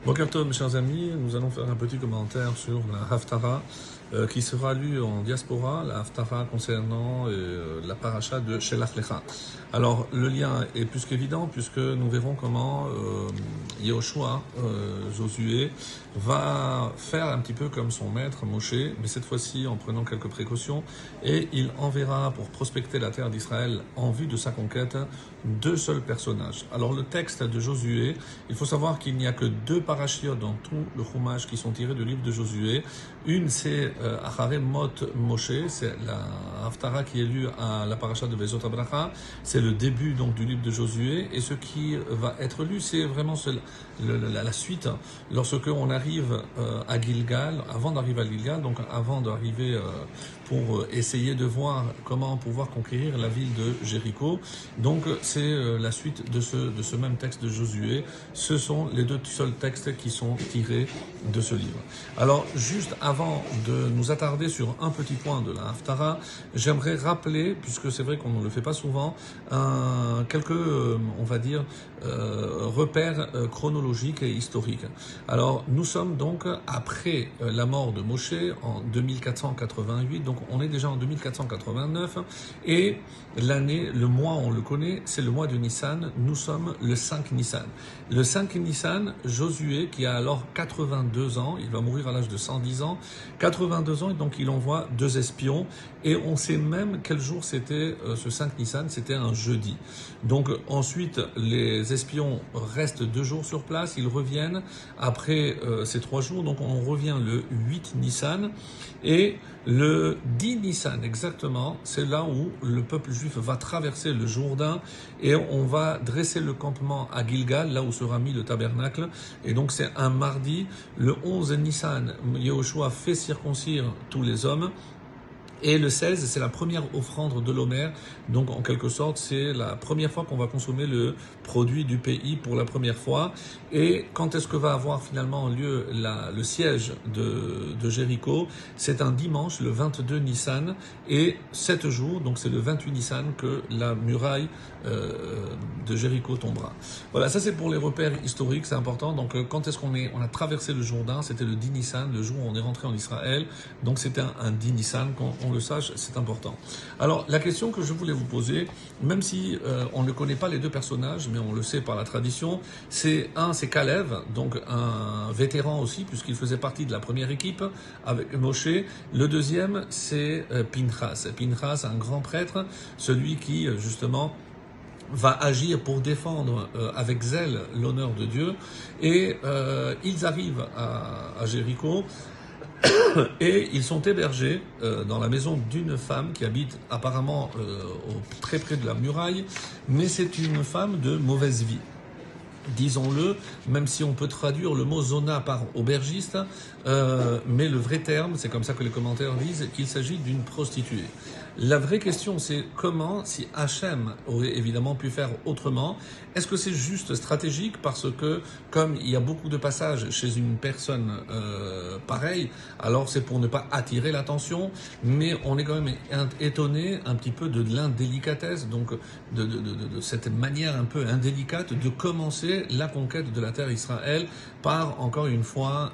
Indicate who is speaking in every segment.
Speaker 1: Boker Tov, mes chers amis, nous allons faire un petit commentaire sur la Haftara qui sera lue en diaspora, la Haftara concernant la paracha de Shelach Lecha. Alors, le lien est plus qu'évident puisque nous verrons comment Yehoshua, Josué, va faire un petit peu comme son maître Moshe, mais cette fois-ci en prenant quelques précautions, et il enverra pour prospecter la terre d'Israël en vue de sa conquête deux seuls personnages. Alors, le texte de Josué, il faut savoir qu'il n'y a que deux parachiotes dans tout le Chumash qui sont tirés du livre de Josué. Une, c'est Acharei Mot Moshe, c'est la Haftara qui est lue à la paracha de Vezot HaBracha. C'est le début donc du livre de Josué. Et ce qui va être lu, c'est vraiment la suite. Lorsque on arrive à Gilgal, avant d'arriver à Gilgal, donc avant d'arriver pour essayer de voir comment pouvoir conquérir la ville de Jéricho. Donc c'est la suite de ce même texte de Josué. Ce sont les deux seuls textes qui sont tirés de ce livre. Alors, juste avant de nous attarder sur un petit point de la Haftara, j'aimerais rappeler, puisque c'est vrai qu'on ne le fait pas souvent, quelques, on va dire, repères chronologiques et historiques. Alors, nous sommes donc après la mort de Moshe en 2488, donc on est déjà en 2489, et l'année, le mois, on le connaît, c'est le mois de Nissan. Nous sommes le 5 Nissan. Le 5 Nissan, Josué, qui a alors 82 ans, il va mourir à l'âge de 110 ans, 82 ans, et donc il envoie deux espions, et on sait même quel jour c'était ce 5 Nissan, c'était un jeudi. Donc ensuite, les espions restent 2 jours sur place, ils reviennent après ces 3 jours, donc on revient le 8 Nissan, et le 10 Nissan exactement, c'est là où le peuple juif va traverser le Jourdain et on va dresser le campement à Gilgal, là où sera mis le tabernacle. Et donc c'est un mardi, le 11 Nissan, Yehoshua fait circoncire tous les hommes. Et le 16, c'est la première offrande de l'Omer. Donc, en quelque sorte, c'est la première fois qu'on va consommer le produit du pays pour la première fois. Et quand est-ce que va avoir finalement lieu le siège de Jéricho? C'est un dimanche, le 22 Nissan. Et 7 jours, donc c'est le 28 Nissan, que la muraille de Jéricho tombera. Voilà, ça c'est pour les repères historiques, c'est important. Donc, quand est-ce on a traversé le Jourdain? C'était le 10 Nissan, le jour où on est rentré en Israël. Donc, c'était un 10 Nissan, on le sache, c'est important. Alors, la question que je voulais vous poser, même si on ne connaît pas les deux personnages, mais on le sait par la tradition, c'est Kalev, donc un vétéran aussi, puisqu'il faisait partie de la première équipe avec Moshe. Le deuxième, c'est Pinchas. Pinchas, un grand prêtre, celui qui, justement, va agir pour défendre avec zèle l'honneur de Dieu. Et ils arrivent à Jéricho. Et ils sont hébergés dans la maison d'une femme qui habite apparemment très près de la muraille, mais c'est une femme de mauvaise vie. Disons-le, même si on peut traduire le mot zona par aubergiste, mais le vrai terme, c'est comme ça que les commentaires disent, qu'il s'agit d'une prostituée. La vraie question, c'est comment, si Hachem aurait évidemment pu faire autrement, est-ce que c'est juste stratégique parce que, comme il y a beaucoup de passages chez une personne pareille, alors c'est pour ne pas attirer l'attention, mais on est quand même étonné un petit peu de l'indélicatesse, donc de cette manière un peu indélicate de commencer la conquête de la terre d'Israël par, encore une fois,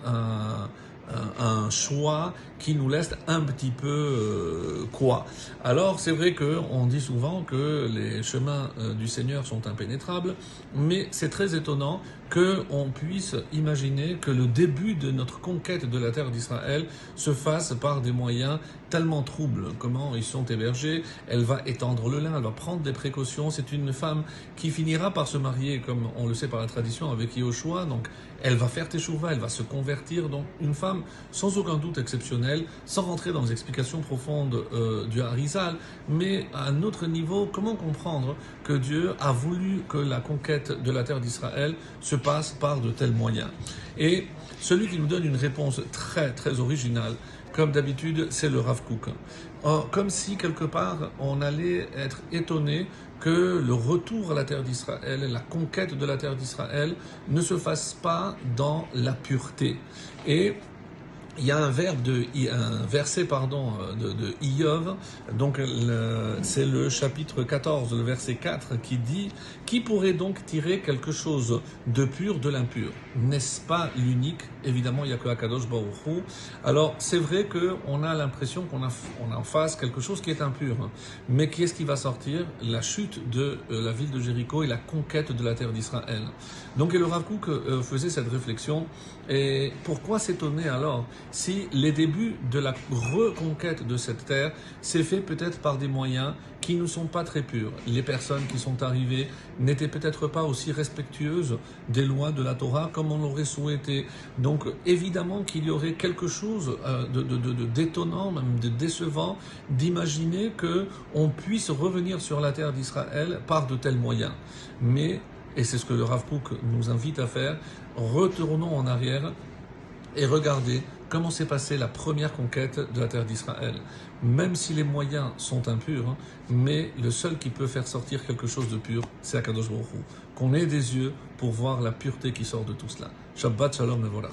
Speaker 1: un choix qui nous laisse un petit peu quoi. Alors c'est vrai qu'on dit souvent que les chemins du Seigneur sont impénétrables, mais c'est très étonnant qu'on puisse imaginer que le début de notre conquête de la terre d'Israël se fasse par des moyens tellement troubles. Comment ils sont hébergés, elle va étendre le lin, elle va prendre des précautions. C'est une femme qui finira par se marier, comme on le sait par la tradition, avec Yehoshua, donc elle va faire teshuva, elle va se convertir, donc une femme sans aucun doute exceptionnelle, sans rentrer dans les explications profondes du Harizal, mais à un autre niveau, comment comprendre que Dieu a voulu que la conquête de la terre d'Israël se passe par de tels moyens? Et celui qui nous donne une réponse très très originale, comme d'habitude, c'est le Rav Kook. Comme si, quelque part, on allait être étonné que le retour à la terre d'Israël, la conquête de la terre d'Israël, ne se fasse pas dans la pureté. Et il y a un verset de Iov, donc c'est le chapitre 14, le verset 4 qui dit « Qui pourrait donc tirer quelque chose de pur de l'impur ?» N'est-ce pas l'unique? Évidemment, il n'y a que Akadosh Baruch Hu. Alors, c'est vrai qu'on a l'impression qu'on a en face quelque chose qui est impur. Mais qui est-ce qui va sortir? La chute de la ville de Jéricho et la conquête de la terre d'Israël. Donc, le Rav Kook faisait cette réflexion. Et pourquoi s'étonner alors si les débuts de la reconquête de cette terre s'est fait peut-être par des moyens qui ne sont pas très purs. Les personnes qui sont arrivées n'étaient peut-être pas aussi respectueuses des lois de la Torah comme on l'aurait souhaité. Donc évidemment qu'il y aurait quelque chose d'étonnant, même de décevant, d'imaginer qu'on puisse revenir sur la terre d'Israël par de tels moyens. Mais, et c'est ce que le Rav Kook nous invite à faire, retournons en arrière et regardez comment s'est passée la première conquête de la terre d'Israël. Même si les moyens sont impurs, mais le seul qui peut faire sortir quelque chose de pur, c'est Akadosh Baruch Hu. Qu'on ait des yeux pour voir la pureté qui sort de tout cela. Shabbat Shalom Mevorach.